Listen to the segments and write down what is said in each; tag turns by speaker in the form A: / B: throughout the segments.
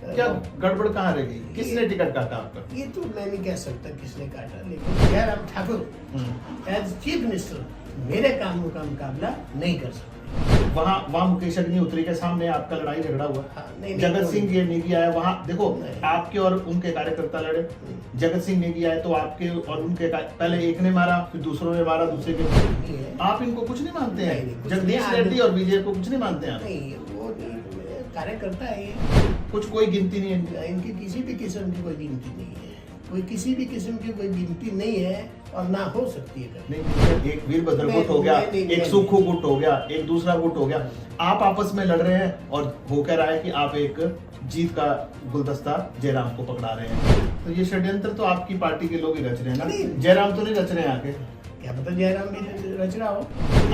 A: क्या गड़बड़ कहाँ रह गई? किसने टिकट काटा आपका?
B: ये तो मैं नहीं कह सकता किसने काटा, लेकिन Jairam Thakur as chief minister मेरे कामों का मुकाबला नहीं कर सकते।
A: वहाँ मुकेश अग्नि उतरी के सामने आपका लड़ाई झगड़ा हुआ।
B: हाँ,
A: जगत सिंह ये नेगी आया वहाँ, देखो आपके और उनके कार्यकर्ता लड़े। जगत सिंह नेगी आए तो आपके और उनके पहले एक ने मारा, फिर दूसरों ने मारा, दूसरे के। आप इनको कुछ नहीं मानते हैं? जगदीश रेड्डी और विजय को कुछ नहीं मानते हैं?
B: नहीं, वो कार्यकर्ता है,
A: कुछ कोई गिनती नहीं है
B: इनकी, किसी भी किस्म की कोई गिनती नहीं है, कोई किसी भी किस्म की कोई गिनती नहीं है और ना हो सकती है।
A: नहीं, एक वीरभद्र गुट हो गया, एक सुखू गुट हो गया, एक दूसरा गुट हो गया, आप आपस में लड़ रहे हैं और हो कह रहा है कि आप एक जीत का गुलदस्ता जयराम को पकड़ा रहे हैं। तो ये षड्यंत्र तो आपकी पार्टी के लोग ही रच रहे हैं ना, जयराम तो नहीं रच रहे हैं आके।
B: क्या पता जयराम भी रच रहा हो।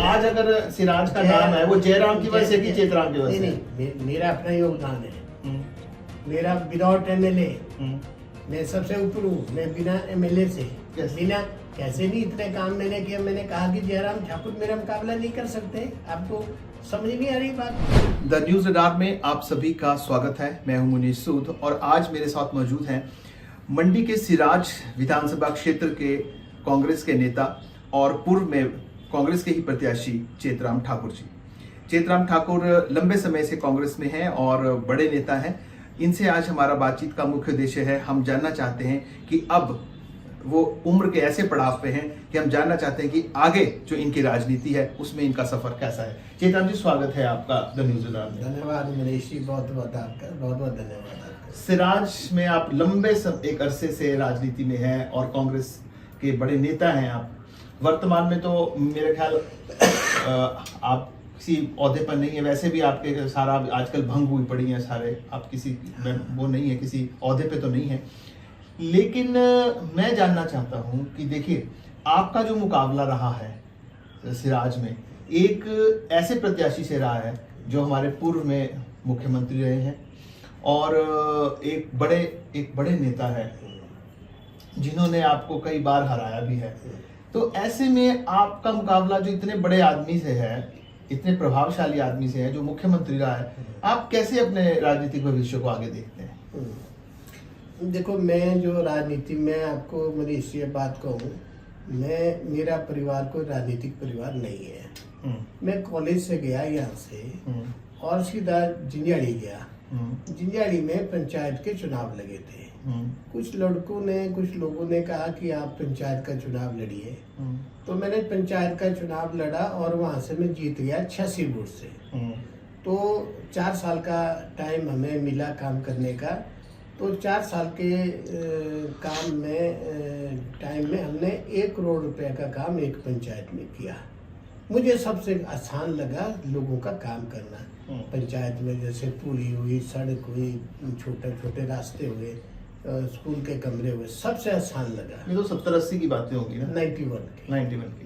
A: आज अगर सिराज का नाम है वो जयराम की वजह से कि चेतराम की वजह से?
B: नहीं, मेरा अपना योगदान है। मेरा विदाउट एमएलए मैं सबसे ऊपर हूँ, मैं बिना एमएलए से बिना कैसे नहीं इतने काम मैंने किया। मैंने कहा कि जयराम ठाकुर मेरा मुकाबला नहीं कर सकते। आपको समझ नहीं आ रही बात?
A: द न्यूज रडार में आप सभी का स्वागत है। मैं हूं मुनीश सूद और आज मेरे साथ मौजूद हैं मंडी के सिराज विधानसभा क्षेत्र के कांग्रेस के नेता और पूर्व में कांग्रेस के ही प्रत्याशी चेतराम ठाकुर जी। चेतराम ठाकुर लंबे समय से कांग्रेस में हैं और बड़े नेता हैं। इनसे आज हमारा बातचीत का मुख्य उद्देश्य है, हम जानना चाहते हैं कि अब वो उम्र के ऐसे पड़ाव पे हैं कि हम जानना चाहते हैं कि आगे जो इनकी राजनीति है उसमें इनका सफर कैसा है। चेतराम जी, स्वागत है आपका द न्यूज रडार में।
B: धन्यवाद मनीष जी, बहुत बहुत आपका बहुत बहुत धन्यवाद।
A: सिराज में आप लंबे एक अरसे से राजनीति में हैं और कांग्रेस के बड़े नेता हैं आप। वर्तमान में तो मेरे ख्याल आप किसी ओहदे पर नहीं है, वैसे भी आपके सारा आजकल भंग हुई पड़ी है सारे, आप किसी वो नहीं है, किसी ओहदे पे तो नहीं है। लेकिन मैं जानना चाहता हूं कि देखिए आपका जो मुकाबला रहा है सिराज में, एक ऐसे प्रत्याशी से रहा है जो हमारे पूर्व में मुख्यमंत्री रहे हैं और एक बड़े नेता है जिन्होंने आपको कई बार हराया भी है। तो ऐसे में आपका मुकाबला जो इतने बड़े आदमी से है, इतने प्रभावशाली आदमी से है जो मुख्यमंत्री रहा है, आप कैसे अपने राजनीतिक भविष्य को आगे देखते हैं?
B: देखो, मैं जो राजनीति में आपको मनीष ये बात कहूँ, मेरा परिवार कोई राजनीतिक परिवार नहीं है। मैं कॉलेज से गया यहाँ से और सीधा जिंजाड़ी गया। जिंजाड़ी में पंचायत के चुनाव लगे थे। कुछ लोगों ने कहा कि आप पंचायत का चुनाव लड़िए, तो मैंने पंचायत का चुनाव लड़ा और वहां से मैं जीत गया 86 वोट से। तो 4 साल का टाइम हमें मिला काम करने का। तो 4 साल के काम में टाइम में हमने 1 करोड़ रुपए का काम एक पंचायत में किया। मुझे सबसे आसान लगा लोगों का काम करना। पंचायत में जैसे पुली हुई, सड़क हुई, छोटे रास्ते हुए, स्कूल के कमरे हुए, सबसे आसान लगा।
A: ये तो 70-80 की बातें होंगी ना?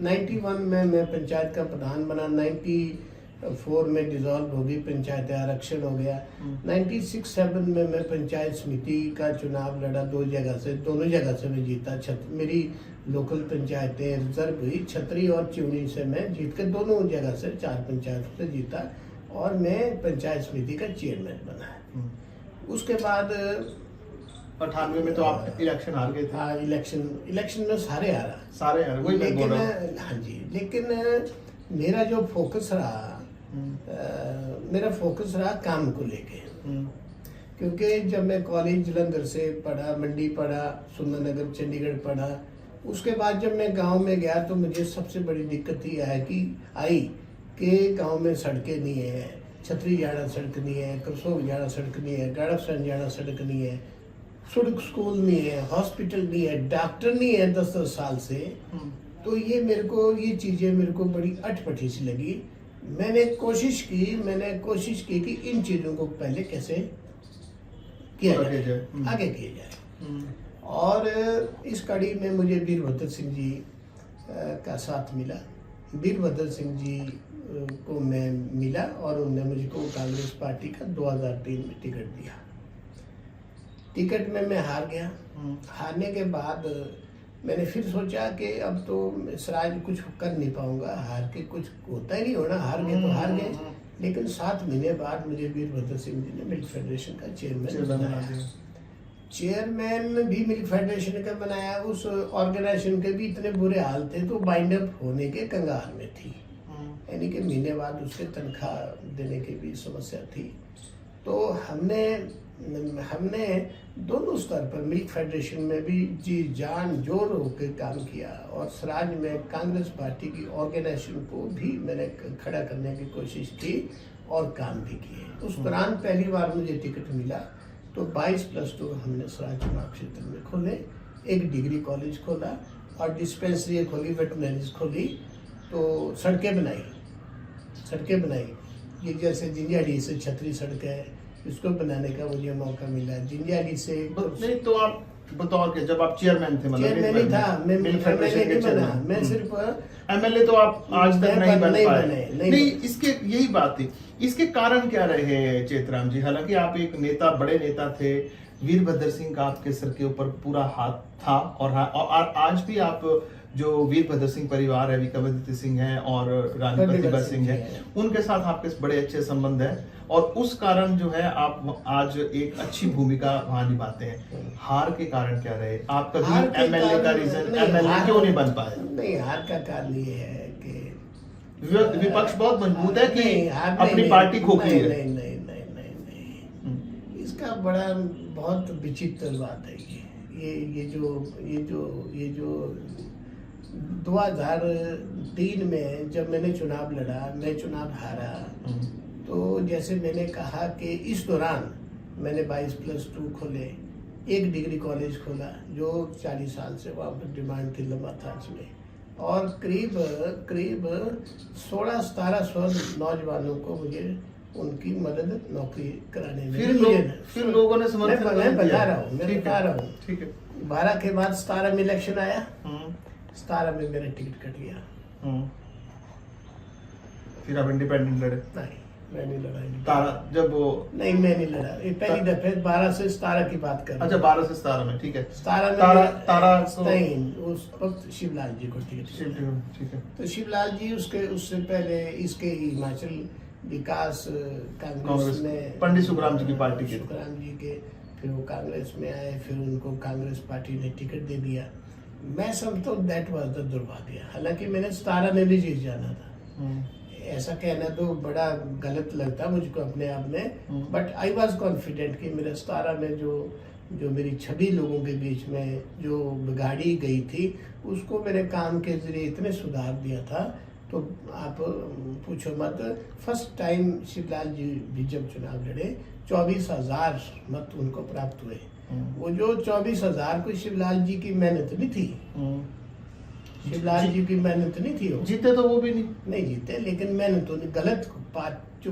B: 91 में मैं पंचायत का प्रधान बना। 94 में डिसॉल्व होगी पंचायत, आरक्षण हो गया। 96-7 में मैं पंचायत समिति का चुनाव लड़ा, दोनों जगह से मैं जीता। मेरी लोकल पंचायतें रिजर्व हुई, छतरी और चिवनी से मैं जीत के दोनों जगह से 4 पंचायतों से जीता और मैं पंचायत समिति का चेयरमैन बना। उसके बाद
A: 98 में तो आप इलेक्शन हार गए थे।
B: हाँ, इलेक्शन में सारे हारा,
A: वही मैं बोल रहा हूं।
B: हाँ जी, लेकिन मेरा जो फोकस रहा, मेरा फोकस रहा काम को लेके। क्योंकि जब मैं कॉलेज जलंधर से पढ़ा, मंडी पढ़ा, सुंदरनगर चंडीगढ़ पढ़ा, उसके बाद जब मैं गांव में गया तो मुझे सबसे बड़ी दिक्कत ये आई कि गांव में सड़कें नहीं है, छतरी जाना सड़क नहीं है, करसोग जाना सड़क नहीं है, गाड़ासन जाना सड़क नहीं है, सड़क स्कूल नहीं है, हॉस्पिटल नहीं है, डॉक्टर नहीं है 10-10 साल से। तो ये चीजें मेरे को बड़ी अटपटी सी लगी। मैंने कोशिश की कि इन चीजों को पहले कैसे किया जाए, आगे किया जाए। और इस कड़ी में मुझे वीरभद्र सिंह जी का साथ मिला। वीरभद्र सिंह जी को मैं मिला और उन्होंने मुझको कांग्रेस पार्टी का 2003 में टिकट दिया। टिकट में मैं हार गया। हारने के बाद मैंने फिर सोचा कि अब तो सिराज कुछ कर नहीं पाऊंगा, हार के कुछ होता ही नहीं होना, हार गए तो हार गए। लेकिन 7 महीने बाद मुझे वीरभद्र सिंह जी ने मिल्क फेडरेशन का चेयरमैन बनाया। चेयरमैन भी मिल्क फेडरेशन का बनाया, उस ऑर्गेनाइजेशन के भी इतने बुरे हाल थे तो बाइंड अप होने के कंगाल में थी, यानी कि महीने बाद उसके तनख्वाह देने की भी समस्या थी। तो हमने दोनों स्तर पर मिल्क फेडरेशन में भी जी जान जोर होकर काम किया और सराज में कांग्रेस पार्टी की ऑर्गेनाइजेशन को भी मैंने खड़ा करने की कोशिश की और काम भी किए। उस दौरान पहली बार मुझे टिकट मिला तो 22+2 हमने सराज चुनाव क्षेत्र में खोले, एक डिग्री कॉलेज खोला और डिस्पेंसरी खोली, वेटनरीज खोली, तो सड़कें बनाई। ये जैसे जिंजियाडी से छतरी सड़क है, इसको बनाने का मुझे मौका मिला। जिंजियाडी से
A: नहीं तो आप बतौर के जब आप चेयरमैन थे, मतलब
B: चेयरमैन ही था, मैं सिर्फ
A: एमएलए तो आप आज तक नहीं बन पाए।
B: नहीं,
A: इसके यही बात थी। इसके कारण क्या रहे चेतराम जी? हालांकि आप एक नेता, बड़े नेता थे, वीरभद्र सिंह का आपके सर के ऊपर पूरा हाथ था और आज भी आप जो वीरभद्र सिंह परिवार है, विक्रमादित्य सिंह है और रानी प्रतिभा सिंह है, उनके साथ आपके बड़े अच्छे संबंध है और उस कारण जो है आप आज एक अच्छी भूमिका वहां निभाते हैं। हार के कारण क्या रहे? आप कभी एमएलए का रीजन, एमएलए क्यों नहीं बन पाए?
B: नहीं, हार का कारण ये है कि
A: विपक्ष बहुत मजबूत है कि अपनी पार्टी खोखली है।
B: नहीं, इसका बड़ा बहुत विचित्र बात है। ये जो 2003 में जब मैंने चुनाव लड़ा, मैं चुनाव हारा, तो जैसे मैंने कहा कि इस दौरान मैंने 22+2 खोले, एक डिग्री कॉलेज खोला जो 40 साल से वहाँ पर डिमांड थी लंबाताज में, और करीब 16-1700 नौजवानों को मुझे उनकी मदद नौकरी कराने में
A: फिर लोगों ने समर्थन
B: मैं बता रहा हूँ।
A: ठीक है।
B: 12 के बाद 17 में इलेक्शन आया, 17 में मेरा टिकट कट गया।
A: फिर आप इंडिपेंडेंट लड़े?
B: नहीं, मैं नहीं लड़ा।
A: तारा जब वो
B: नहीं, मैं नहीं लड़ा। ये पहली दफे 12 से 17 की बात कर।
A: अच्छा, 12 से 17 में, ठीक है।
B: 17 में
A: तारा
B: नहीं, उस वक्त शिवलाल जी को टिकट,
A: ठीक है।
B: तो शिवलाल जी उससे पहले इसके हिमाचल विकास कांग्रेस में
A: पंडित सुखराम जी की पार्टी के,
B: सुखराम जी के, फिर वो कांग्रेस में आए, फिर उनको कांग्रेस पार्टी ने टिकट दे दिया। मैं समझता हूँ दैट वाज द दुर्भाग्य। हालांकि मैंने 17 में भी जीत जाना था। ऐसा कहना तो बड़ा गलत लगता मुझको अपने आप में, बट आई वाज कॉन्फिडेंट कि मेरे 17 में जो मेरी छवि लोगों के बीच में जो बिगाड़ी गई थी, उसको मेरे काम के जरिए इतने सुधार दिया था। तो आप पूछो मत, फर्स्ट टाइम शिवलाल जी भी जब चुनाव लड़े 24,000 मत उनको प्राप्त हुए। वो जो 24,000 कोई शिवलाल जी की मेहनत नहीं थी, शिवलाल जी की मेहनत नहीं थी। वो
A: जीते तो वो भी
B: नहीं जीते, लेकिन मेहनत तो गलत बात, जो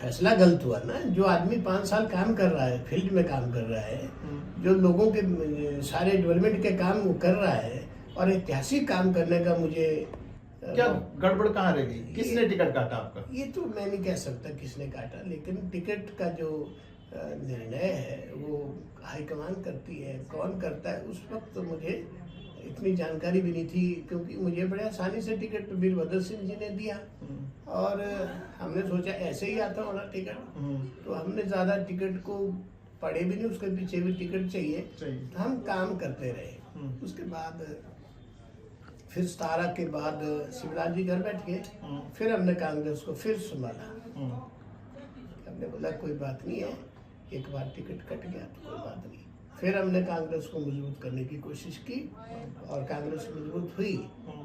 B: फैसला गलत हुआ ना। जो आदमी 5 साल काम कर रहा है, फील्ड में काम कर रहा है, जो लोगों के सारे डेवलपमेंट के काम वो कर रहा है और ऐतिहासिक काम करने का मुझे
A: क्या गड़बड़ कहाँ रह गई? किसने टिकट काटा आपका?
B: ये तो मैं नहीं कह सकता किसने काटा, लेकिन टिकट का जो निर्णय है वो हाईकमान करती है। कौन करता है उस वक्त तो मुझे इतनी जानकारी भी नहीं थी, क्योंकि मुझे बड़े आसानी से टिकट वीरभद्र सिंह जी ने दिया और हमने सोचा ऐसे ही आता होना टिकट, तो हमने ज़्यादा टिकट को पढ़े भी नहीं, उसके पीछे भी टिकट चाहिए, तो हम काम करते रहे। उसके बाद फिर 17 के बाद शिवराज जी घर बैठ गए, फिर हमने कांग्रेस को फिर संभाला। हमने बोला कोई बात नहीं है, एक बार टिकट कट गया तो कोई बात नहीं। फिर हमने कांग्रेस को मजबूत करने की कोशिश की और कांग्रेस मजबूत हुई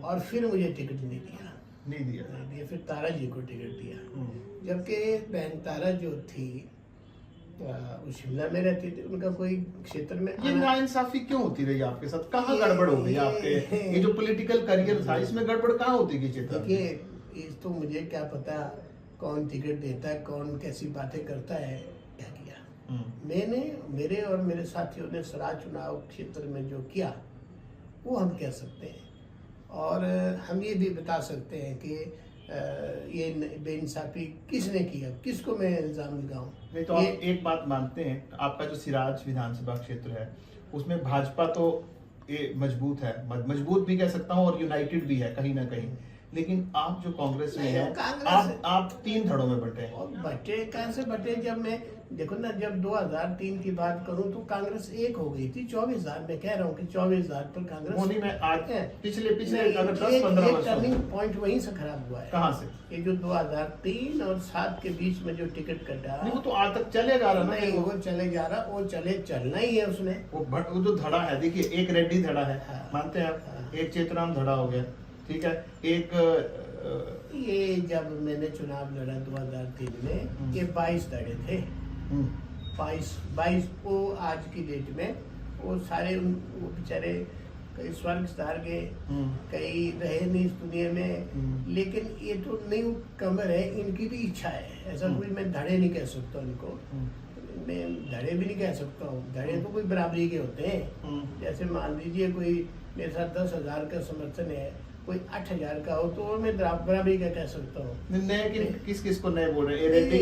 B: और फिर मुझे टिकट नहीं दिया। फिर तारा जी को टिकट दिया, जबकि बहन तारा जो थी वो शिमला में रहती थी, उनका कोई क्षेत्र में
A: ये नाइंसाफी क्यों होती रही आपके साथ? कहाँ गड़बड़ हो गई आपके? ये जो पॉलिटिकल करियर था, इसमें गड़बड़ कहाँ होती गई?
B: देखिए, तो मुझे क्या पता कौन टिकट देता है, कौन कैसी बातें करता है, क्या किया। मैंने, मेरे और मेरे साथियों ने सराज चुनाव क्षेत्र में जो किया वो हम कह सकते हैं, और हम ये भी बता सकते हैं कि ये बेइंसाफी किसने किया, किसको मैं इल्जाम लगाऊं।
A: नहीं तो आप एक बात मानते हैं, आपका जो सिराज विधानसभा क्षेत्र है उसमें भाजपा तो ये मजबूत है, मजबूत भी कह सकता हूँ और यूनाइटेड भी है कहीं ना कहीं, लेकिन आप जो कांग्रेस में
B: नहीं,
A: हैं,
B: कांग्रेस-
A: आप 3 धड़ों में बंटे हैं।
B: और बटे कहाँ से बटे, जब मैं देखो ना, जब 2003 की बात करूं तो कांग्रेस एक हो गई थी। 24,000 मैं कह रहा हूं कि 24,000 पर कांग्रेस
A: वो नहीं, मैं आज
B: है।
A: पिछले
B: नहीं,
A: अगर
B: एक
A: 10-15 वर्ष
B: टर्निंग पॉइंट वहीं से खराब हुआ है।
A: कहाँ से?
B: ये जो 2003 और 7 के बीच में जो टिकट कटा,
A: नहीं, वो तो आज तक चले जा रहा ना।
B: नहीं वो चले जा रहा, वो चलना ही है उसने।
A: वो जो धड़ा है, देखिए, एक रेड्डी धड़ा है,
B: हाँ।
A: मानते हैं आप,
B: हाँ।
A: एक चेतराम धड़ा हो गया, ठीक है, एक
B: ये जब मैंने चुनाव लड़ा 2003 में, ये 22 धड़े थे। 22 वो आज की डेट में वो सारे वो बेचारे कई स्वर्ग सिधार गए, कई रहे नहीं इस दुनिया में। लेकिन ये तो न्यू कमर है, इनकी भी इच्छा है। ऐसा कोई मैं धड़े नहीं कह सकता उनको, मैं धड़े भी नहीं कह सकता हूँ। धड़े तो कोई बराबरी के होते हैं। जैसे मान लीजिए कोई मेरे साथ 10,000 का समर्थन है, कोई 8,000 का हो, तो मैं बराबरी का कह सकता हूँ।
A: नए किस किस को नए बोल रहे हैं? ये रेड्डी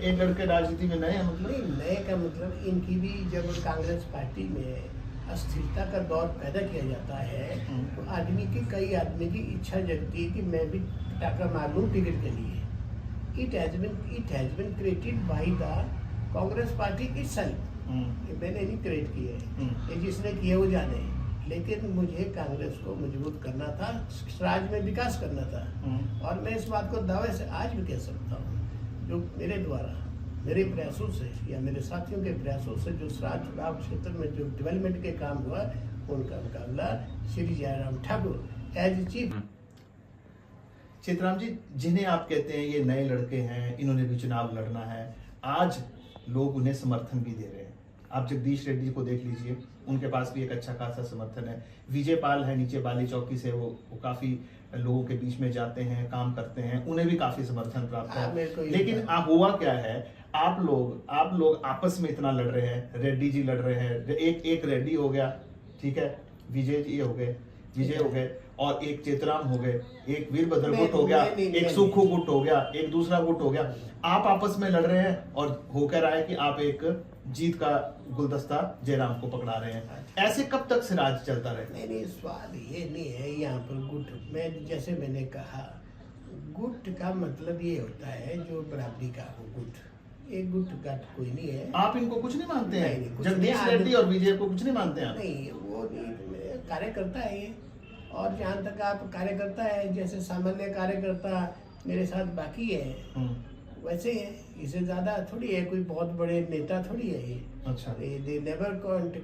A: एक लड़के राजनीति में नए हैं, मतलब
B: नहीं, नए का मतलब इनकी भी, जब कांग्रेस पार्टी में अस्थिरता का दौर पैदा किया जाता है तो आदमी की, कई आदमी की इच्छा जगती है कि मैं भी टाका मार लूं टिकट के लिए। It has been created by the Congress party itself. मैंने नहीं क्रिएट किया है, ये जिसने किया वो जाने। लेकिन मुझे कांग्रेस को मजबूत करना था, राज्य में विकास करना था। और मैं इस बात को दावे से आज भी कह सकता हूँ, जो मेरे द्वारा, मेरे प्रयासों से या मेरे साथियों के प्रयासों से जो राज्य चुनाव क्षेत्र में जो डेवलपमेंट के काम हुआ, उनका मुकाबला श्री जयराम ठाकुर एज चीफ।
A: चित्राम जी, जिन्हें आप कहते हैं ये नए लड़के हैं, इन्होंने भी चुनाव लड़ना है, आज लोग उन्हें समर्थन भी दे रहे हैं। आप जगदीश रेड्डी को देख लीजिए, उनके पास भी एक अच्छा खासा समर्थन है। विजय पाल है नीचे बाली चौकी से, वो काफी लोगों के बीच में जाते हैं, काम करते हैं, उन्हें भी काफी समर्थन प्राप्त है। लेकिन हुआ क्या है, आप लोग आपस में इतना लड़ रहे हैं, रेड्डी जी लड़ रहे हैं, एक रेड्डी हो गया, ठीक है, विजय हो गए, और एक चेतराम हो गए, एक वीरभद्र गुट हो गया, एक सुखू गुट हो गया, एक दूसरा गुट हो गया। आप आपस में लड़ रहे हैं और हो कह रहा है कि आप एक जीत का गुलदस्ता जयराम को पकड़ा रहे हैं। ऐसे कब तक से राज चलता रहे?
B: नहीं, सवाल ये नहीं है यहाँ पर गुट में। जैसे मैंने कहा, गुट का मतलब ये होता है जो बराबरी का हो गुट। एक गुट गट कोई नहीं है।
A: आप इनको कुछ नहीं मानते हैं?
B: नहीं, कुछ
A: जगदीश
B: नहीं।
A: रेड्डी और विजय को कुछ नहीं मानते हैं आप?
B: नहीं, वो नहीं, कार्यकर्ता है ये। और जहाँ तक आप कार्यकर्ता है, जैसे सामान्य कार्यकर्ता मेरे साथ बाकी है, वैसे है, इससे ज्यादा थोड़ी है, कोई बहुत बड़े नेता थोड़ी है ये।
A: अच्छा।
B: They never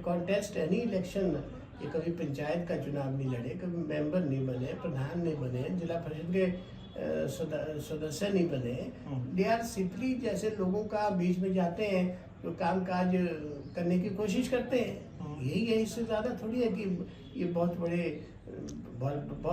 B: contest any election. ये कभी पंचायत का चुनाव नहीं लड़े, कभी मेंबर नहीं बने, प्रधान नहीं बने, जिला परिषद के सदस्य नहीं बने। दे आर सिंपली जैसे लोगों का बीच में जाते हैं, जो काम काज करने की कोशिश करते हैं, यही है। इससे ज्यादा थोड़ी है कि ये बहुत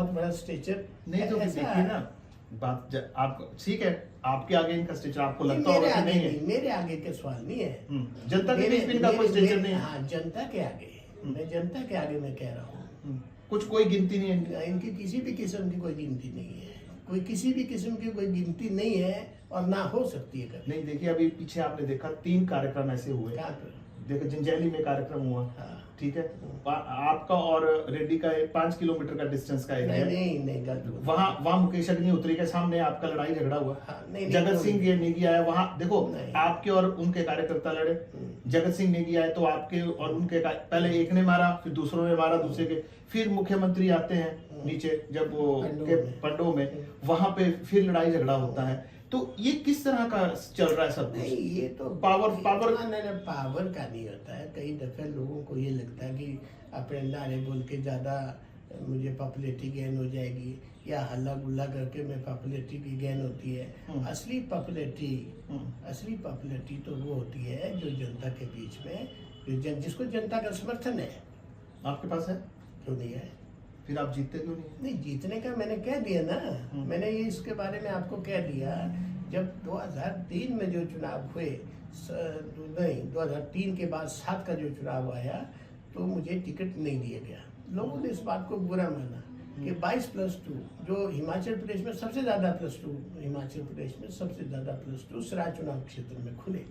B: बड़ा स्टेचर
A: नहीं। तो
B: ऐसा
A: देखिए ना, बात आप ठीक है, आपके आगे इनका स्टेचर आपको लगता होगा कि नहीं है?
B: मेरे आगे के सवाल नहीं है,
A: जनता के बीच में इनका कोई स्टेचर नहीं है।
B: हाँ, जनता के आगे, मैं जनता के आगे मैं कह रहा हूँ,
A: कुछ कोई गिनती नहीं है
B: इनकी किसी भी किस्म की कोई गिनती नहीं है, कोई किसी भी किस्म की कोई गिनती नहीं है और ना हो सकती है कभी।
A: नहीं। देखिए, अभी पीछे आपने देखा 3 कार्यक्रम ऐसे हुए।
B: कहाँ पे?
A: देखो, जंजैली में कार्यक्रम हुआ,
B: हाँ।
A: ठीक है, आपका और रेड्डी का 5 किलोमीटर का डिस्टेंस का एरिया है।
B: नहीं गलत हुआ।
A: वहाँ मुकेश अग्निहोत्री के सामने आपका लड़ाई झगड़ा हुआ।
B: हाँ, नहीं,
A: जगत सिंह ये नेगी आया वहाँ, देखो
B: नहीं।
A: आपके और उनके कार्यकर्ता लड़े। जगत सिंह नेगी आए तो आपके और उनके पहले एक ने मारा, फिर दूसरों ने मारा, दूसरे के, फिर मुख्यमंत्री आते हैं नीचे, जब वो पंडों में, वहां पे फिर लड़ाई झगड़ा होता है। तो ये किस तरह का चल रहा है सब कुछ?
B: नहीं, ये तो
A: पावर
B: नहीं, पावर का नहीं होता है। कई दफे लोगों को ये लगता है कि अपने नारे बोल के ज्यादा मुझे पॉपुलैरिटी गेन हो जाएगी, या हल्ला गुल्ला करके मैं पॉपुलैरिटी की गेन होती है। असली पॉपुलैरिटी तो वो होती है जो जनता के बीच में, जिसको जनता का समर्थन है।
A: आपके पास है?
B: क्यों नहीं है?
A: फिर आप जीतते क्यों नहीं?
B: जीतने का मैंने कह दिया ना, मैंने ये इसके बारे में आपको कह दिया। जब 2003 में जो चुनाव हुए, 2003 के बाद 7 का जो चुनाव आया, तो मुझे टिकट नहीं दिया गया। लोगों ने इस बात को बुरा माना कि 22+2, जो हिमाचल प्रदेश में सबसे ज्यादा +2, हिमाचल प्रदेश में सबसे ज्यादा +2 सराय चुनाव क्षेत्र में खुले।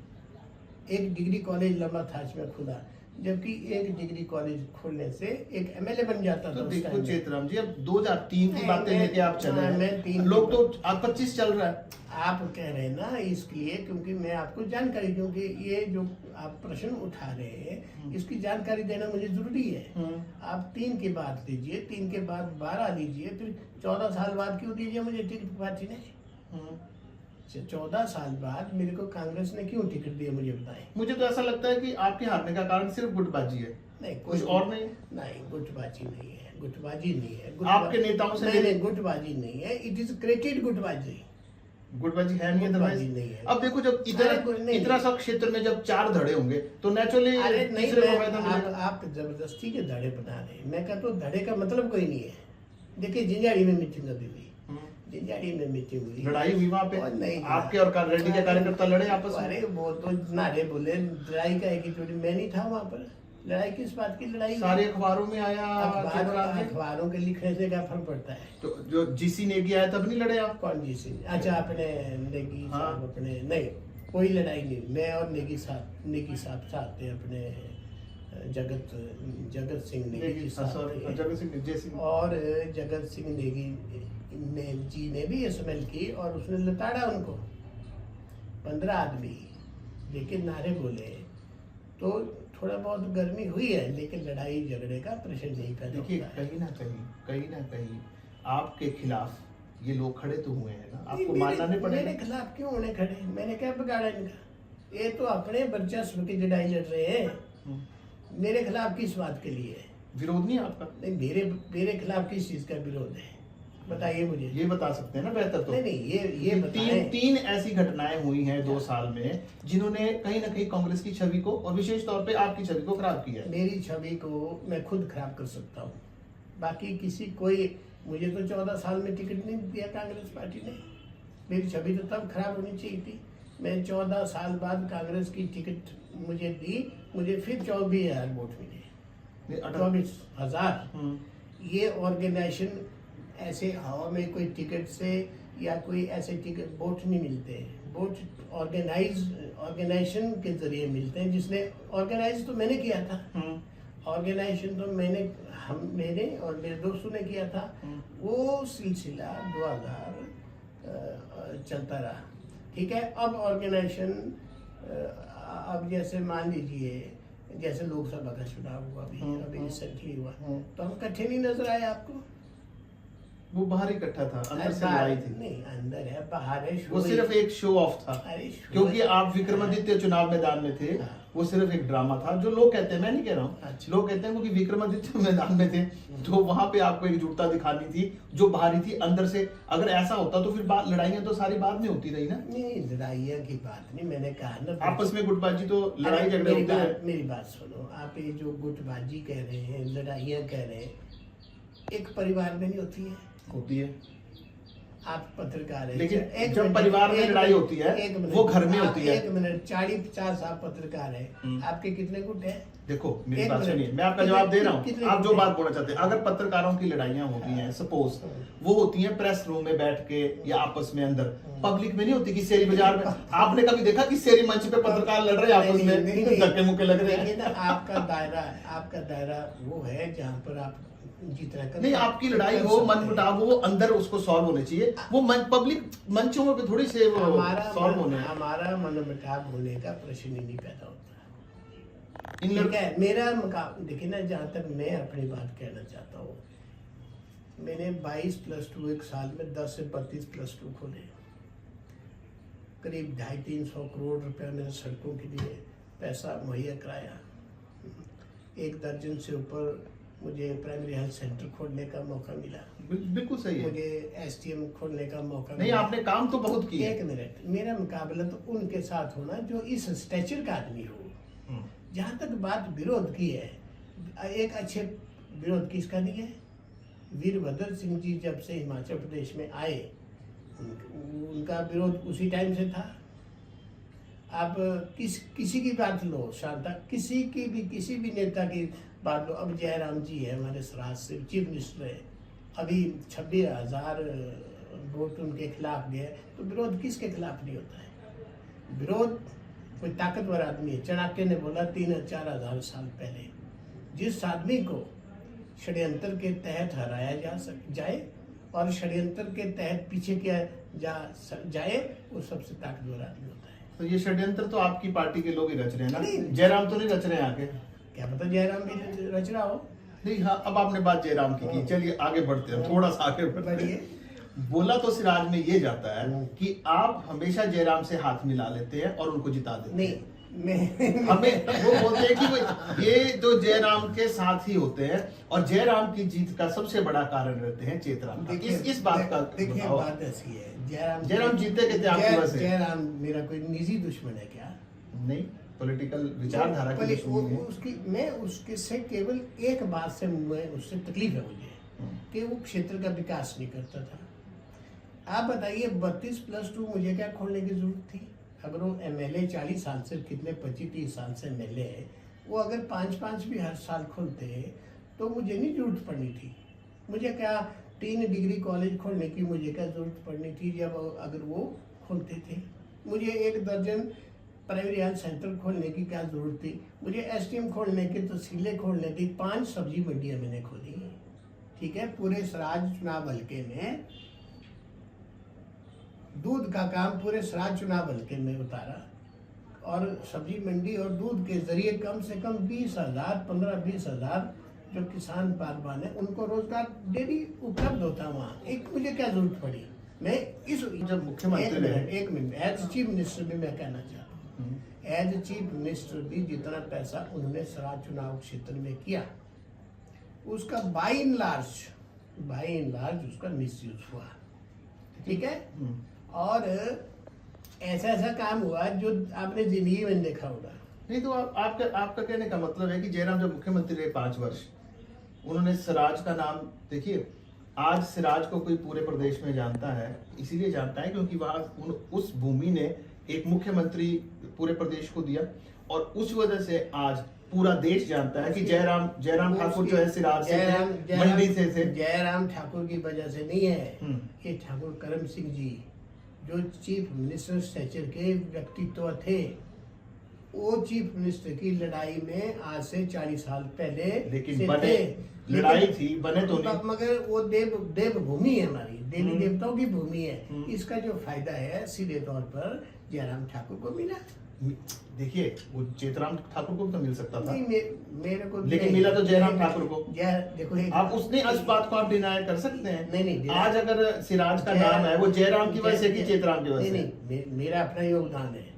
B: एक डिग्री कॉलेज लंबा थाच में खुला, जबकि एक डिग्री कॉलेज खोलने से एक एमएलए बन जाता
A: तो
B: था उस
A: देखो
B: टाइम में।
A: चेतराम जी, अब 2003 की
B: नहीं,
A: बातें
B: मैं-
A: लेके आप चले
B: हाँ,
A: हैं।
B: मैं 3
A: लोग तो आप 25 चल रहा है।
B: आप कह रहे हैं ना इसलिए क्योंकि मैं आपको जानकारी, क्योंकि ये जो आप प्रश्न उठा रहे हैं इसकी जानकारी देना मुझे जरूरी है। आप 3 के बाद दीजिए, 3 के बाद 12 लीजिए, फिर 14 साल बाद क्यों दीजिए मुझे टिकट पार्टी ने? 14 साल बाद मेरे को कांग्रेस ने क्यों टिकट दिया मुझे बताएं।
A: मुझे तो ऐसा लगता है कि आपके हारने का कारण सिर्फ गुटबाजी है,
B: नहीं,
A: कुछ और नहीं।
B: नहीं, गुटबाजी नहीं है, गुटबाजी नहीं है।
A: आपके नेताओं से
B: नहीं, गुटबाजी नहीं है, इट इज क्रिएटेड गुटबाजी।
A: गुटबाजी है नहीं,
B: गुटबाजी
A: अदरवाइज
B: नहीं है।
A: अब देखो, जब
B: नहीं।
A: इतना सब क्षेत्र में जब 4 धड़े होंगे तो नेचुरली
B: अरे नहीं,
A: तीसरे को फायदा
B: आप
A: मिलेगा।
B: जबरदस्ती के धड़े बना रहे हैं। मैं कहता हूँ धड़े का मतलब कोई नहीं है। देखिए जिंजाड़ी में मीटिंग अभी हुई, जिंजाड़ी में मीटिंग हुई,
A: लड़ाई हुई वहां पे,
B: और नहीं,
A: आपके और रेड्डी के कार्यकर्ता लड़े आपस में।
B: अरे वो तो नारे बोले, लड़ाई का एक ही चोटी, मैं नहीं था वहां पर। लड़ाई किस बात की लड़ाई?
A: सारे अखबारों में आया,
B: अखबारों के लिखने से क्या फर्क पड़ता है?
A: तो जो जीसी नेगी आया तब नहीं लड़े आप?
B: कौन जी सिंह? अच्छा, अपने नेगी
A: हाँ।
B: साहब अपने, नहीं कोई लड़ाई नहीं। मैं और नेगी साहब साथ थे अपने जगत सिंह नेगी के साथ थे।
A: जगत सिंह जय सिंह।
B: और जगत सिंह नेगी जी ने भी एसएमएल की और उसने लताड़ा उनको 15 आदमी, लेकिन नारे बोले तो थोड़ा बहुत गर्मी हुई है, लेकिन लड़ाई झगड़े का प्रश्न नहीं पैदा
A: देखिए,
B: होता है।
A: कहीं ना कहीं आपके खिलाफ ये लोग खड़े तो हुए हैं ना, आपको
B: मेरे-
A: मानना नहीं पड़ेगा।
B: मेरे खिलाफ क्यों होने खड़े? मैंने क्या बिगाड़ा इनका? ये तो अपने वर्चस्व की लड़ाई लड़ रहे हैं। मेरे खिलाफ किस बात के लिए?
A: विरोध नहीं है आपका?
B: नहीं, मेरे खिलाफ किस चीज का विरोध है बताइए मुझे।
A: ये बता सकते हैं ना बेहतर तो।
B: नहीं, ये बताएं।
A: तीन ऐसी घटनाएं हुई हैं 2 साल में जिन्होंने कहीं ना कहीं कांग्रेस की छवि को और विशेष तौर पे आपकी छवि को खराब किया है।
B: मेरी छवि को मैं खुद खराब कर सकता हूँ, बाकी किसी कोई, मुझे तो 14 साल में टिकट नहीं दिया कांग्रेस पार्टी ने। मेरी छवि तो तब खराब होनी चाहिए थी। मैं 14 साल बाद कांग्रेस की टिकट मुझे दी, मुझे फिर 24,000 वोट मिले। 24,000। ये ऑर्गेनाइजेशन ऐसे हवा में कोई टिकट से या कोई ऐसे टिकट वोट नहीं मिलते। वोट ऑर्गेनाइजेशन के जरिए मिलते हैं, जिसने ऑर्गेनाइज तो मैंने किया था। ऑर्गेनाइजेशन तो मैंने और मेरे दोस्तों ने किया था। वो सिलसिला 2000 चलता रहा, ठीक है। अब ऑर्गेनाइजेशन, अब जैसे मान लीजिए जैसे लोकसभा का चुनाव हुआ अभी रिसेंटली हुआ, तो हम इकट्ठे नहीं नजर आए आपको?
A: वो बाहर इकट्ठा था, अंदर से लड़ाई थी।
B: नहीं, अंदर है, बाहर है।
A: वो सिर्फ एक शो ऑफ था,
B: अरे
A: क्योंकि आप विक्रमादित्य चुनाव मैदान में थे।
B: हाँ।
A: वो सिर्फ एक ड्रामा था, जो लोग कहते हैं, मैं नहीं कह रहा हूँ,
B: अच्छा।
A: लोग कहते हैं क्योंकि विक्रमादित्य मैदान में थे तो वहां पे आपको एकजुटता दिखानी थी जो बाहरी थी। अंदर से अगर ऐसा होता तो फिर लड़ाइयां तो सारी बाद में होती रही ना।
B: नहीं, लड़ाइयाँ की बात नहीं, मैंने कहा ना
A: आपस में गुटबाजी तो लड़ाई
B: अरे,
A: झगड़े होते हैं।
B: मेरी बात सुनो। आप ये जो गुटबाजी कह रहे हैं, लड़ाइयाँ कह रहे हैं, एक परिवार में नहीं होती है।
A: होती है,
B: आप पत्रकार हैं,
A: लेकिन
B: एक
A: जब
B: मिनट,
A: परिवार में
B: एक
A: लड़ाई
B: मिनट,
A: होती है,
B: एक मिनट,
A: वो घर में
B: आप
A: होती है।
B: 1 मिनट, 40-50 आप पत्रकार हैं, आपके कितने गुट हैं?
A: देखो मेरी
B: एक
A: बात
B: मिनट।
A: सुनिए, मैं आपका
B: कितने-
A: जवाब दे रहा हूँ।
B: कितने
A: आप जो
B: गुट
A: बात
B: हैं?
A: बोलना चाहते हैं, अगर पत्रकारों की लड़ाइयां होती हैं, सपोज वो होती हैं प्रेस रूम में बैठ के या आपस में अंदर, पब्लिक में नहीं होती कि शेरी बाजार में। आपने कभी देखा कि शेरी मंच पे पत्रकार लड़ रहे हैं आपस में, धक्के मुक्के लग रहे
B: देखिए
A: हैं?
B: ना, आपका दायरा वो है जहाँ पर आप जितना कर
A: नहीं, आपकी लड़ाई हो, मन मुटाव हो, वो अंदर उसको सॉल्व होने चाहिए। वो पब्लिक मंचों पे थोड़ी से वो सॉल्व होने हैं।
B: हमारा मनमुटाव होने का प्रश्न ही नहीं पैदा होता।
A: इन
B: ठीक है, मेरा मुकाबला देखिए ना, जहाँ तक मैं अपनी बात कहना चाहता हूँ, मैंने 22+2 एक साल में 10 से 32+2 खोले। करीब 250-300 करोड़ रुपया मैंने सड़कों के लिए पैसा मुहैया कराया। 1 दर्जन से ऊपर मुझे प्राइमरी हेल्थ सेंटर खोलने का मौका मिला।
A: बिल्कुल सही है।
B: मुझे एसटीएम खोलने का मौका
A: नहीं,
B: मिला।
A: आपने काम तो बहुत किए।
B: 1 मिनट, मेरा मुकाबला तो उनके साथ होना जो इस स्टेचर का आदमी हो। जहाँ तक बात विरोध की है, एक अच्छे विरोध किसका नहीं है? वीरभद्र सिंह जी जब से हिमाचल प्रदेश में आए, उनका विरोध उसी टाइम से था। आप किसी की बात लो, शांता, किसी भी नेता की बात लो। अब जयराम जी है हमारे राष्ट्र से चीफ मिनिस्टर है, अभी 26,000 वोट उनके खिलाफ गए, तो विरोध किसके खिलाफ नहीं होता है? विरोध कोई ताकतवर आदमी है। चाणक्य ने बोला 3,000-4,000 साल पहले, जिस आदमी को षड्यंत्र के तहत हराया जाए और षड्यंत्र के तहत पीछे किया जाए, वो सबसे ताकतवर आदमी होता है।
A: तो ये षड्यंत्र तो आपकी पार्टी के लोग ही रच रहे हैं ना,
B: नहीं।
A: जयराम तो नहीं रच रहे हैं आके?
B: क्या पता जयराम भी रच रहा हो।
A: नहीं, हाँ, अब आपने बात जयराम की, चलिए आगे बढ़ते हैं, थोड़ा सा आगे बढ़ते
B: बढ़िए।
A: हैं। बोला तो सिराज में ये जाता है कि आप हमेशा जयराम से हाथ मिला लेते हैं और उनको जिता देते हैं।
B: नहीं, मैं
A: हमें वो बोलते हैं कि ये जो जयराम के साथ ही होते हैं और जयराम की जीत का सबसे बड़ा कारण रहते हैं चेतराम। इस बात का
B: देखिए,
A: बताओ।
B: बात ऐसी है,
A: जयराम जीते कहते हैं आपकी वजह से।
B: जयराम मेरा कोई निजी दुश्मन है क्या?
A: नहीं, पॉलिटिकल विचारधारा की दुश्मनी है।
B: उसकी मैं उसके से केवल एक बात से मैं उससे तकलीफ है मुझे कि वो क्षेत्र का विकास नहीं करता था। आप बताइए 32+2 मुझे क्या खोलने की जरूरत थी? अगर वो एमएलए 40 साल से, कितने 25-30 साल से एमएलए है, वो अगर 5-5 भी हर साल खोलते तो मुझे नहीं जरूरत पड़नी थी। मुझे क्या 3 डिग्री कॉलेज खोलने की मुझे क्या जरूरत पड़नी थी जब अगर वो खोलते थे? मुझे 1 दर्जन प्राइमरी हेल्थ सेंटर खोलने की क्या जरूरत थी? मुझे एसटीएम खोलने की, तहसीलें खोलने की, 5 सब्जी मंडियां मैंने खोली, ठीक है। पूरे सराज चुनाव हल्के में दूध का काम पूरे सराज चुनाव हल्के में उतारा और सब्जी मंडी और दूध के जरिए कम से कम 20,000, 15-20 हजार जो किसान बागबान है उनको रोजगार डेली उपलब्ध होता वहाँ। एक मुझे क्या जरूरत पड़ी? मैं इस
A: जब मुख्यमंत्री
B: एक मिनट एज चीफ मिनिस्टर भी मैं कहना चाहता हूँ, एज चीफ मिनिस्टर भी जितना पैसा उन्होंने सराज चुनाव क्षेत्र में किया उसका बाई इन लार्ज उसका मिसयूज हुआ, ठीक है। और ऐसा काम हुआ जो आपने जिंदगी में देखा होगा।
A: नहीं तो आपका कहने का मतलब है कि जयराम जब मुख्यमंत्री रहे 5 वर्ष, उन्होंने सिराज का नाम, देखिए आज सिराज को कोई पूरे प्रदेश में जानता है, इसीलिए जानता है क्योंकि वहां उस भूमि ने एक मुख्यमंत्री पूरे प्रदेश को दिया और उस वजह से आज पूरा देश जानता है कि जयराम ठाकुर जो है सिराज से थे, मंडी से थे।
B: जयराम ठाकुर की वजह से नहीं है, ये ठाकुर करम सिंह जी जो चीफ मिनिस्टर स्टेचर के व्यक्तित्व थे, वो चीफ मिनिस्टर की लड़ाई में आज से 40 साल पहले
A: लेकिन बने लड़ाई थी, बने तो नहीं।
B: मगर वो देव भूमि है हमारी, देवी देवताओं की भूमि है। इसका जो फायदा है सीधे तौर पर जयराम ठाकुर को मिला।
A: देखिए वो चेतराम ठाकुर को भी तो मिल सकता था।
B: नहीं, मेरे को
A: लेकिन मिला तो जयराम ठाकुर को।
B: देखो
A: आप उसने इस बात को आप डिनाई कर सकते हैं?
B: नहीं,
A: आज अगर सिराज का नाम है वो जयराम की वजह से कि चेतराम की वजह से?
B: नहीं, मेरा अपना योगदान है।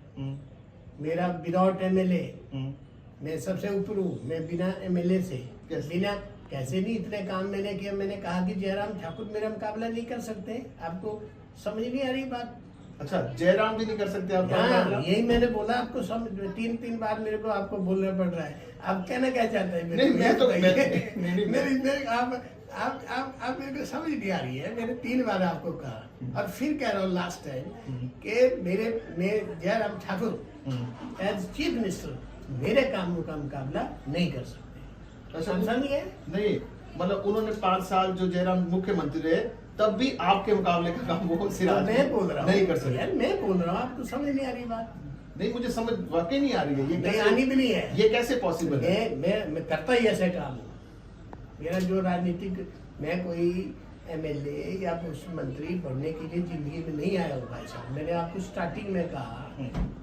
B: मेरा विदाउट एमएलए मैं सबसे ऊपर हूँ, मैं बिना एमएलए से बिना कैसे नहीं इतने काम मैंने किया। मैंने कहा कि जयराम ठाकुर मेरा मुकाबला नहीं कर सकते। आपको समझ नहीं आ रही बात?
A: अच्छा, जयराम भी नहीं कर सकते आप?
B: यही मैंने बोला आपको, समझ 3 बार मेरे को आपको बोलना पड़ रहा है। आप कहना क्या चाहते हैं?
A: नहीं, मैं तो
B: आप मेरे को समझ नहीं आ रही है। मैंने 3 बार आपको कहा और फिर कह रहा हूँ लास्ट टाइम कि मैं Jairam Thakur as chief minister मेरे काम का मुकाबला नहीं कर सकते।
A: अच्छा,
B: नहीं है?
A: नहीं, मतलब उन्होंने 5 साल जो जयराम मुख्यमंत्री रहे तब भी आपके मुकाबले का काम वो सिराज
B: मैं बोल रहा हूँ
A: नहीं कर सकते।
B: मैं बोल रहा हूँ, आपको समझ नहीं आ रही बात?
A: नहीं, मुझे समझ वाकई नहीं आ रही है। ये
B: नहीं आनी भी नहीं है।
A: ये कैसे पॉसिबल है?
B: मैं करता ही ऐसे काम हूँ। मेरा जो राजनीतिक, मैं कोई एमएलए या कुछ मंत्री बनने के लिए जिंदगी में नहीं आया हूँ भाई साहब। मैंने आपको स्टार्टिंग में कहा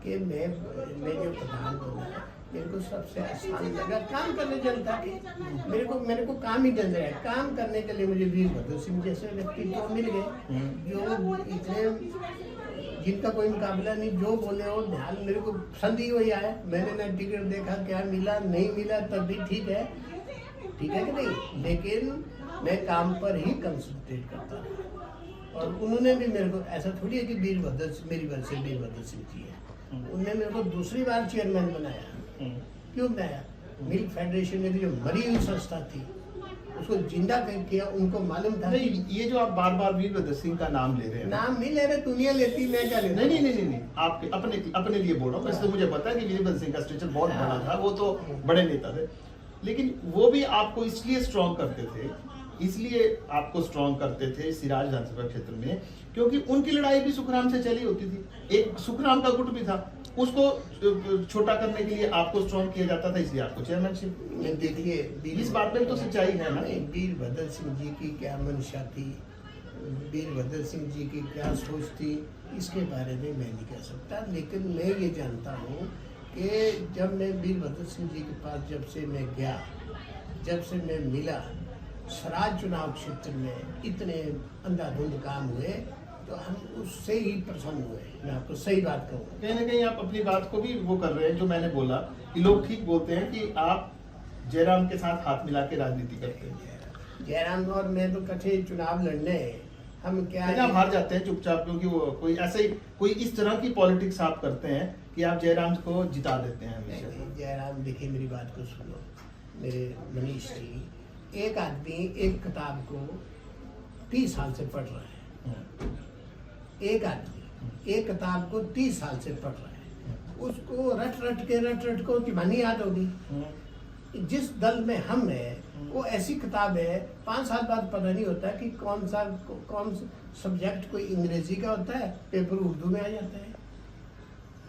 B: कि मैं जो प्रधान बना मेरे को सबसे आसान लगा काम करने जनता के। मेरे को काम ही नजर है। काम करने के लिए मुझे वीरभद्र सिंह जैसे व्यक्ति तो मिल गए जो इतने जिनका कोई मुकाबला नहीं, जो बोले वो ध्यान मेरे को पसंद ही वही आया। मैंने ना टिकट देखा क्या मिला नहीं मिला तब भी ठीक है कि नहीं, लेकिन मैं काम पर ही कंसंट्रेट करता था। और उन्होंने भी मेरे को, ऐसा थोड़ी है कि मेरी वजह से वीरभद्र सिंह जी है, उन्होंने मेरे को दूसरी बार चेयरमैन बनाया। क्यों बनाया? मिल्क फेडरेशन में जो मरी हुई संस्था थी उसको जिंदा किया। उनको मालूम था।
A: नहीं, ये जो आप बार वीरभद्र सिंह का नाम ले रहे हैं,
B: नाम नहीं ले रहे, दुनिया लेती, मैं क्या लेता?
A: नहीं, आप अपने लिए बोल रहा हूँ। वैसे तो मुझे पता है कि वीरभद्र सिंह का स्ट्रक्चर बहुत बड़ा था, वो तो बड़े नेता थे, लेकिन वो भी आपको इसलिए स्ट्रॉन्ग करते थे सिराज विधानसभा क्षेत्र में क्योंकि उनकी लड़ाई भी सुखराम से चली होती थी। एक सुखराम का गुट भी था, उसको छोटा करने के लिए आपको स्ट्रॉन्ग किया जाता था, इसलिए आपको चेयरमैनशिप।
B: देखिए
A: इस बात में तो सच्चाई है ना।
B: नहीं, वीरभद्र सिंह जी की क्या मंशा थी, वीरभद्र सिंह जी की क्या सोच थी, इसके बारे में मैं नहीं कह सकता। लेकिन मैं ये जानता हूँ कि जब मैं वीरभद्र सिंह जी के पास जब से मैं गया, जब से मैं मिला, सराज चुनाव क्षेत्र में इतने अंधाधुंध काम हुए तो हम उससे ही प्रसन्न हुए। मैं आपको सही बात कहूँ,
A: कहीं ना कहीं आप अपनी बात को भी वो कर रहे हैं, जो मैंने बोला कि लोग ठीक बोलते हैं कि आप जयराम के साथ हाथ मिला के राजनीति करते हैं।
B: जयराम और मैं तो कठिन चुनाव लड़ने, हम क्या
A: लेकिन आप हार जाते हैं चुपचाप, क्योंकि वो कोई ऐसे कोई इस तरह की पॉलिटिक्स आप करते हैं कि आप जयराम को जिता देते हैं हमेशा।
B: नहीं, जयराम देखिए मेरी बात को सुनो, मेरे मनीष जी, एक आदमी एक किताब को 30 साल से पढ़ रहा है, एक आदमी एक किताब को 30 साल से पढ़ रहा है, उसको रट रट को दिमानी याद होगी। जिस दल में हम हैं वो ऐसी किताब है, 5 साल बाद पता नहीं होता कि कौन सा सब्जेक्ट कोई अंग्रेजी का होता है, पेपर उर्दू में आ जाता है।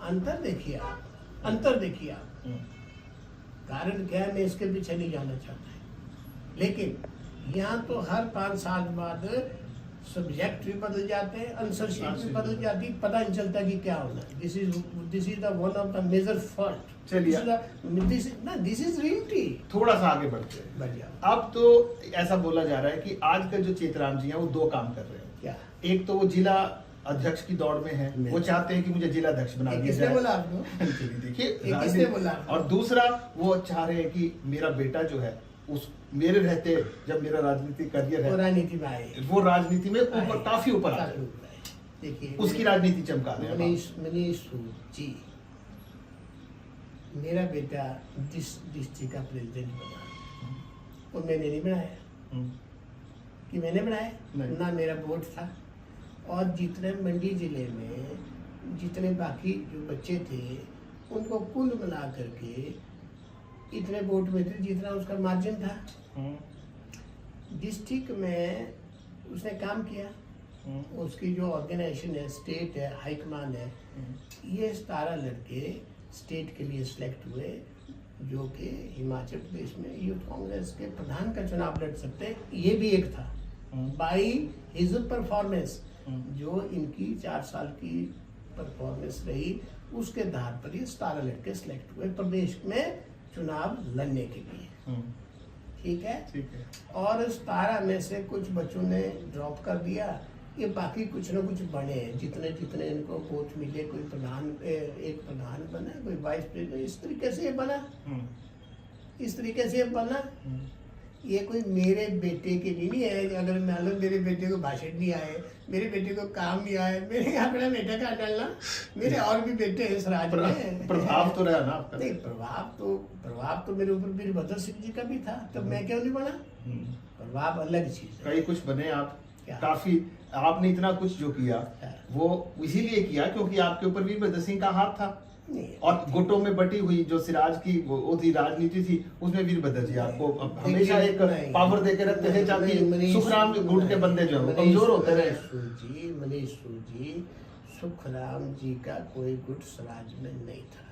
B: अंतर देखिए आप, अंतर देखिए आप। कारण क्या है, मैं इसके पीछे नहीं जाना चाहता, लेकिन यहाँ तो हर 5 साल बाद सब्जेक्ट भी बदल जाते हैं, आंसरशीट भी बदल जाती, पता नहीं चलता कि क्या होना है। This is the one of the major fault.
A: चलिए,
B: दिस इज रियलिटी।
A: थोड़ा सा आगे बढ़ते हैं।
B: बढ़िया।
A: अब तो ऐसा बोला जा रहा है कि आज का जो चेतराम जी हैं वो 2 काम कर रहे हैं।
B: क्या?
A: एक तो वो जिला अध्यक्ष की दौड़ में है, वो चाहते हैं कि मुझे जिला अध्यक्ष बना दिया
B: किसने
A: जाए।
B: बोला आपको?
A: चलिए देखिए,
B: किसने बोला?
A: और दूसरा वो चाह रहे हैं कि मेरा बेटा जो है उस मेरे रहते जब मेरा राजनीति करियर है,
B: राजनीति में आए,
A: वो राजनीति में ऊपर काफी ऊपर आ जाए,
B: देखिए
A: उसकी राजनीति चमका रहे हैं।
B: मनीष जी, मेरा बेटा डिस्ट्रिक्ट का प्रेसिडेंट बना, वो मैंने नहीं बनाया कि मैंने बनाया ना, मेरा वोट था। और जितने मंडी जिले में जितने बाकी जो बच्चे थे उनको कुल मिला करके इतने वोट में थे जितना उसका मार्जिन था। डिस्ट्रिक्ट में उसने काम किया, उसकी जो ऑर्गेनाइजेशन है, स्टेट है, हाईकमान है, ये 17 लड़के स्टेट के लिए सिलेक्ट हुए जो कि हिमाचल प्रदेश में यूथ कांग्रेस के प्रधान का चुनाव लड़ सकते हैं। ये भी एक था बाई हिज परफॉर्मेंस, जो इनकी 4 साल की परफॉर्मेंस रही, उसके आधार पर ये 17 लड़के सिलेक्ट हुए प्रदेश में चुनाव लड़ने के लिए। ठीक है,
A: ठीक है।
B: और 17 में से कुछ बच्चों ने ड्रॉप कर दिया, ये बाकी कुछ ना कुछ बने, जितने जितने इनको वोट मिले, कोई प्रधान, एक प्रधान बना, कोई वाइस प्रेसिडेंट, इस तरीके से ये बना, इस तरीके से ये बना। ये कोई मेरे बेटे के लिए नहीं है। अगर मान लो मेरे बेटे को भाषण नहीं आए, मेरे बेटे को काम नहीं आए, मेरे अपना बेटा का डालना, मेरे और भी बेटे हैं इस राज्य में।
A: प्रभाव तो रहा ना आपका?
B: नहीं, प्रभाव तो मेरे ऊपर वीरभद्र सिंह जी का भी था, तब मैं क्यों नहीं बना? प्रभाव अलग चीज है।
A: कई कुछ बने आप,
B: क्या?
A: काफी आपने इतना कुछ जो किया वो इसीलिए किया क्योंकि आपके ऊपर वीरभद्र सिंह का हाथ था। और गुटों में बटी हुई जो सिराज की वो थी राजनीति थी, उसमें वीरभद्र जी आपको हमेशा एक पावर देके रखते थे ताकि सुखराम गुट के बंदे जो है कमजोर होते रहे।
B: मनीष जी, सुखराम जी का कोई गुट सिराज में नहीं था।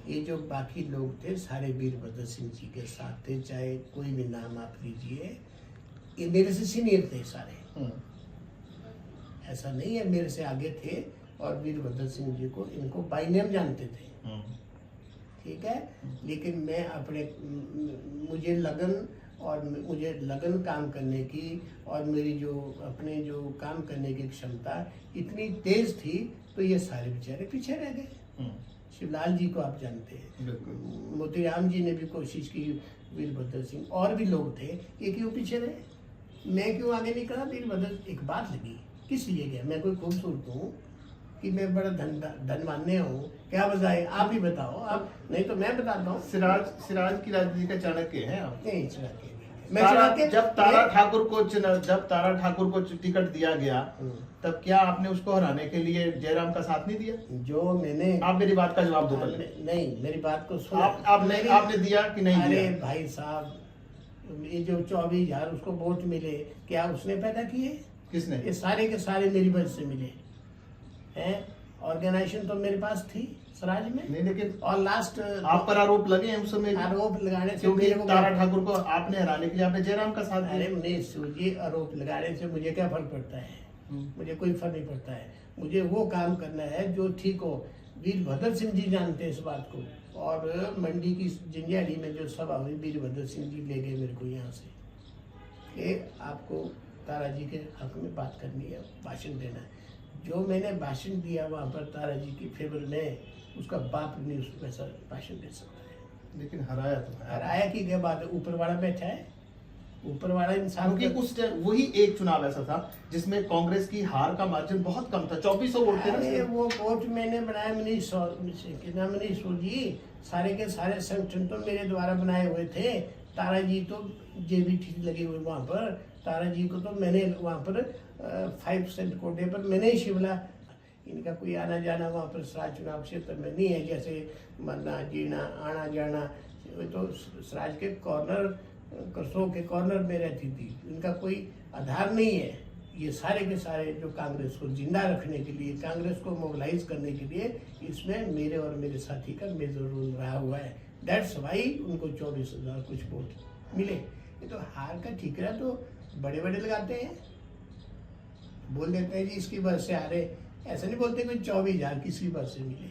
B: ये जो बाकी लोग थे सारे वीरभद्र सिंह जी के साथ थे, चाहे कोई भी नाम आप लीजिए, ये मेरे से सीनियर थे सारे। ऐसा नहीं है, मेरे से आगे थे और वीरभद्र सिंह जी को इनको बाय नेम जानते थे। ठीक है, लेकिन मैं अपने मुझे लगन काम करने की और मेरी जो अपने जो काम करने की क्षमता इतनी तेज थी, तो ये सारे बेचारे पीछे रह गए। शिवलाल जी को आप जानते हैं, मोतीराम जी ने भी कोशिश की, वीरभद्र सिंह और भी लोग थे, ये क्यों पीछे रहे? मैं क्यों आगे निकला? वीरभद्र, एक बात लगी, किस लिए गया? मैं कोई खूबसूरत हूँ कि मैं बड़ा धनवान्य हूँ? क्या बताए, आप ही बताओ। आप नहीं तो मैं बताता हूँ।
A: सिराज की राजनीति का चाणक्य हैं आप?
B: नहीं, चाणक्य
A: जब तारा ठाकुर को टिकट दिया गया, तब क्या आपने उसको हराने के लिए जयराम का साथ नहीं दिया?
B: जो मैंने,
A: आप मेरी बात का जवाब दो पहले।
B: नहीं, मेरी बात को सुनो।
A: आपने दिया कि नहीं दिया?
B: अरे भाई साहब, ये जो 24,000 उसको वोट मिले, क्या उसने पैदा किए?
A: किसने?
B: ये सारे के सारे मेरी वजह से मिले हैं। ऑर्गेनाइजेशन तो मेरे पास थी स्वराज में।
A: नहीं, लेकिन
B: और लास्ट
A: आप पर आरोप लगे हैं उस समय,
B: आरोप लगाने से
A: क्योंकि
B: मेरे को
A: तारा ठाकुर को आपने हराने के लिए आपने जयराम का साथ
B: अरे
A: दिया।
B: मनीष जी, आरोप लगाने से मुझे क्या फर्क पड़ता है? मुझे कोई फर्क नहीं पड़ता है। मुझे वो काम करना है जो ठीक हो। वीरभद्र सिंह जी जानते हैं इस बात को, और मंडी की जिंजियाड़ी में जो सभा हुई, वीरभद्र सिंह जी ले गए मेरे को यहाँ से कि आपको तारा जी के हक में बात करनी है, भाषण देना है। जो मैंने भाषण दिया वहाँ पर तारा जी की फेवर में, उसका बाप नहीं उसको वैसा भाषण दे सकता है।
A: लेकिन हराया तो है।
B: हराया की क्या बात है? ऊपर वाला बैठा है, ऊपर वाला इंसान
A: क्योंकि उस टाइम वही एक चुनाव ऐसा था जिसमें कांग्रेस की हार का मार्जिन बहुत कम था, 2400 वोट थे ना
B: अरे
A: सिर्फ।
B: वो वोट मैंने बनाया मनीष जी, सारे के सारे संगठन तो मेरे द्वारा बनाए हुए थे। तारा जी तो जेबीटी लगे हुए वहाँ पर, तारा जी को तो मैंने वहाँ पर 5% कोटे पर मैंने ही शिमला। इनका कोई आना जाना वहाँ पर स्वराज चुनाव क्षेत्र में नहीं है, जैसे मरना जीना आना जाना। तो स्वराज के कॉर्नर, करसों के कॉर्नर में रहती थी, इनका कोई आधार नहीं है। ये सारे के सारे जो कांग्रेस को जिंदा रखने के लिए, कांग्रेस को मोबिलाइज करने के लिए, इसमें मेरे और मेरे साथी का मेजर रोल रहा हुआ है। दैट्स वाई उनको 24,000 कुछ वोट मिले। ये तो हार का ठीकरा तो बड़े बड़े लगाते हैं, बोल देते हैं जी इसकी वजह से हारे। ऐसा नहीं बोलते कोई 24,000 किसकी वजह से मिले।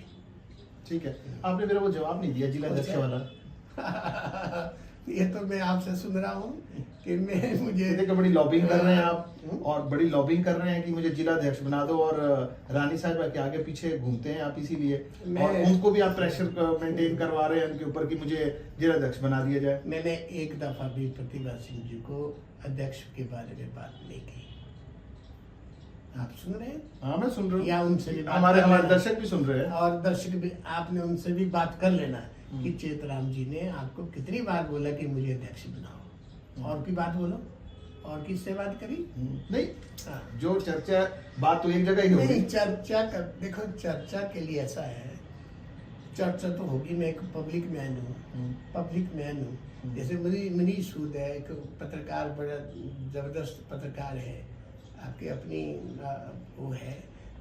A: ठीक है, आपने मेरा वो जवाब नहीं दिया जिला अध्यक्ष वाला।
B: ये तो मैं आपसे सुन रहा हूँ कि मैं मुझे
A: देखो बड़ी लॉबिंग कर रहे हैं आप, और बड़ी लॉबिंग कर रहे हैं कि मुझे जिला अध्यक्ष बना दो, और रानी साहिबा के आगे पीछे घूमते हैं आप इसीलिए, और उनको भी आप प्रेशर मेंटेन करवा रहे हैं उनके ऊपर कि मुझे जिला अध्यक्ष बना दिया जाए।
B: मैंने एक दफा भी प्रतिभा सिंह जी को अध्यक्ष के बारे में बात नहीं की। आप सुन रहे हैं?
A: हाँ मैं सुन रहा हूँ,
B: या उनसे भी बात
A: हमारे
B: कर
A: हमारे
B: लेना।
A: दर्शक भी सुन रहे हैं।
B: और दर्शक भी, आपने उनसे भी बात कर लेना कि चेतराम जी ने आपको कितनी बार बोला कि मुझे अध्यक्ष बनाओ, और की बात बोलो, और किससे बात करी?
A: नहीं,
B: हाँ।
A: जो चर्चा बात तो एक जगह ही होगी।
B: नहीं, चर्चा कर, देखो चर्चा के लिए ऐसा है, चर्चा तो होगी। मैं एक पब्लिक मैन हूँ, पब्लिक मैन हूँ। जैसे मनीष सूद है, एक पत्रकार, बड़ा जबरदस्त पत्रकार है, आपकी अपनी वो है,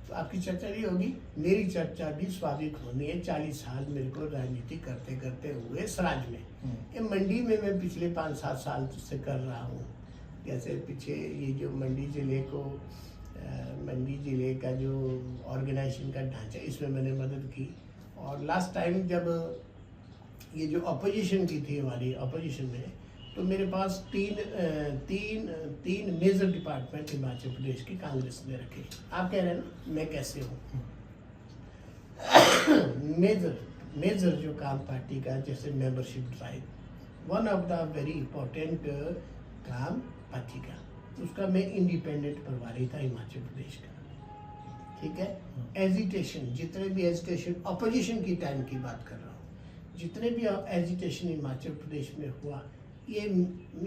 B: तो आपकी चर्चा नहीं होगी। मेरी चर्चा भी स्वाभाविक होनी है। 40 साल मेरे को राजनीति करते करते हुए स्वराज में, ये मंडी में मैं पिछले 5-7 साल से कर रहा हूँ। जैसे पीछे ये जो मंडी जिले का जो ऑर्गेनाइजेशन का ढांचा, इसमें मैंने मदद की। और लास्ट टाइम जब ये जो अपोजिशन की थी, हमारी अपोजिशन में, तो मेरे पास तीन मेजर डिपार्टमेंट हिमाचल प्रदेश की कांग्रेस ने रखे। आप कह रहे हैं ना मैं कैसे हूँ? मेजर जो काम पार्टी का, जैसे membership drive, one of the very important काम पार्टी का, उसका मैं इंडिपेंडेंट प्रभारी था हिमाचल प्रदेश का। ठीक है, एजिटेशन, जितने भी एजिटेशन अपोजिशन की टाइम की बात कर रहा हूँ, जितने भी एजिटेशन हिमाचल प्रदेश में हुआ, ये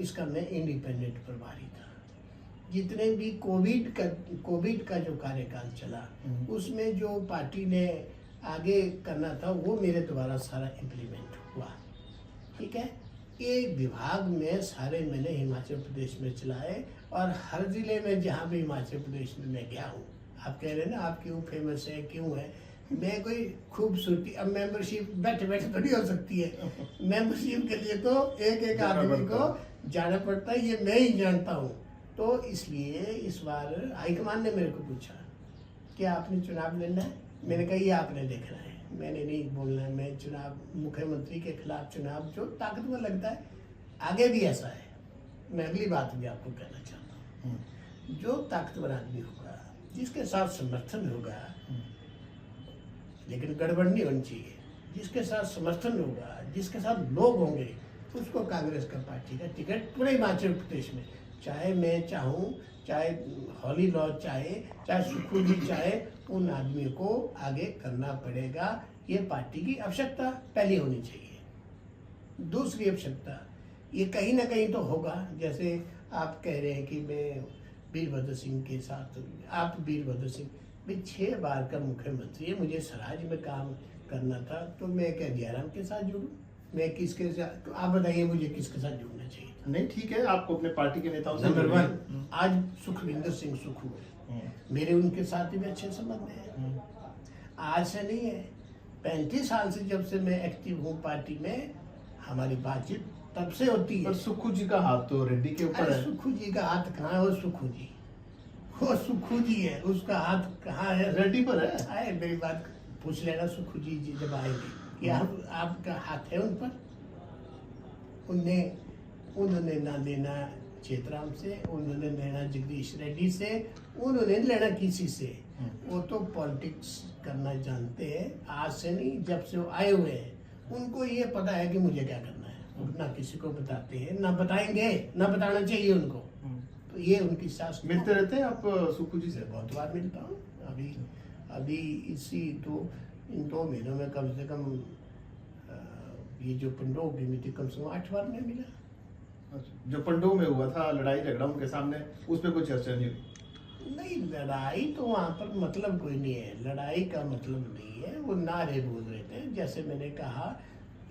B: इसका मैं इंडिपेंडेंट प्रभारी था। जितने भी कोविड का जो कार्यकाल चला, उसमें जो पार्टी ने आगे करना था वो मेरे द्वारा सारा इम्प्लीमेंट हुआ। ठीक है, ये विभाग में सारे मैंने हिमाचल प्रदेश में चलाए, और हर जिले में जहाँ भी हिमाचल प्रदेश में मैं गया हूँ। आप कह रहे हैं ना आप क्यों फेमस है, क्यों है? मैं कोई खूबसूरती, अब मेंबरशिप बैठे बैठे थोड़ी हो सकती है। मेंबरशिप के लिए तो एक आदमी को जाना पड़ता है, ये मैं ही जानता हूँ। तो इसलिए इस बार हाईकमान ने मेरे को पूछा कि आपने चुनाव लड़ना है? मैंने कहा ये आपने देखना है, मैंने नहीं बोलना है। मैं चुनाव, मुख्यमंत्री के खिलाफ चुनाव जो ताकतवर लगता है, आगे भी ऐसा है। मैं अगली बात भी आपको कहना चाहता हूँ, जो ताकतवर आदमी होगा, जिसके साथ समर्थन होगा, लेकिन गड़बड़ नहीं होनी चाहिए, जिसके साथ समर्थन होगा, जिसके साथ लोग होंगे, उसको कांग्रेस का पार्टी का टिकट पूरे हिमाचल प्रदेश में, चाहे मैं चाहूँ, चाहे हॉली लॉज चाहे सुखू जी चाहे, उन आदमियों को आगे करना पड़ेगा। ये पार्टी की आवश्यकता पहली होनी चाहिए। दूसरी आवश्यकता, ये कहीं ना कहीं तो होगा। जैसे आप कह रहे हैं कि मैं वीरभद्र सिंह के साथ, आप वीरभद्र सिंह भी 6 बार का मुख्यमंत्री है, मुझे स्वराज में काम करना था, तो मैं क्या जयराम के साथ जुड़ूं? मैं किसके साथ? तो आप बताइए मुझे किसके साथ जुड़ना चाहिए?
A: नहीं ठीक है, आपको अपने पार्टी के नेताओं से
B: नंबर 1, आज सुखविंदर सिंह सुखू है, मेरे उनके साथ भी अच्छे संबंध हैं। आज से नहीं है, 35 साल से जब से मैं एक्टिव हूँ पार्टी में, हमारी बातचीत तब से होती है।
A: पर सुक्खू जी का हाथ तो रेड्डी के ऊपर
B: अरे
A: है।
B: सुक्खू जी का हाथ कहाँ है? वो सुक्खू जी, वो सुक्खू जी है, उसका हाथ कहाँ है?
A: रेड्डी पर है।
B: आए मेरी बात पूछ लेना सुक्खू जी जब आएंगे कि आपका हाथ है उन पर? उन्होंने ना लेना चेतराम से, उन्होंने लेना जगदीश रेड्डी से, उन्होंने लेना किसी से। वो तो पॉलिटिक्स करना जानते हैं, आज से नहीं, जब से वो आए हुए हैं उनको ये पता है कि मुझे क्या करना है। वो ना किसी को बताते हैं, ना बताएंगे, ना बताना चाहिए उनको। तो ये उनकी सास।
A: मिलते रहते हैं आप सुक्खू जी से?
B: बहुत बार मिलता हूँ। अभी इसी इन 2 महीनों में कम से कम ये जो पंडो की मिट्टी कम से कम 8 बार में मिला।
A: अच्छा, जो पंडो में हुआ था लड़ाई झगड़ा उनके सामने, उस पर कोई चर्चा नहीं हुई?
B: नहीं, लड़ाई तो वहाँ पर मतलब कोई नहीं है, लड़ाई का मतलब नहीं है। वो नारे बोल रहे थे, जैसे मैंने कहा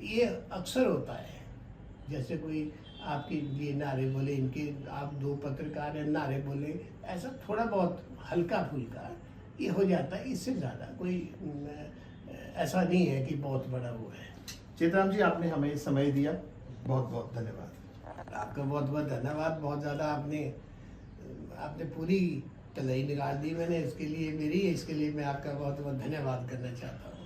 B: ये अक्सर होता है, जैसे कोई आपके लिए नारे बोले, इनके आप 2 पत्रकार हैं नारे बोले, ऐसा थोड़ा बहुत हल्का फुल्का ये हो जाता है, इससे ज़्यादा कोई ऐसा नहीं है कि बहुत बड़ा वो है।
A: चेतराम जी, आपने हमें समय दिया, बहुत बहुत धन्यवाद।
B: आपका बहुत बहुत धन्यवाद। बहुत ज़्यादा आपने पूरी तलाई निकाल दी मैंने, इसके लिए मैं आपका बहुत बहुत धन्यवाद करना चाहता हूँ।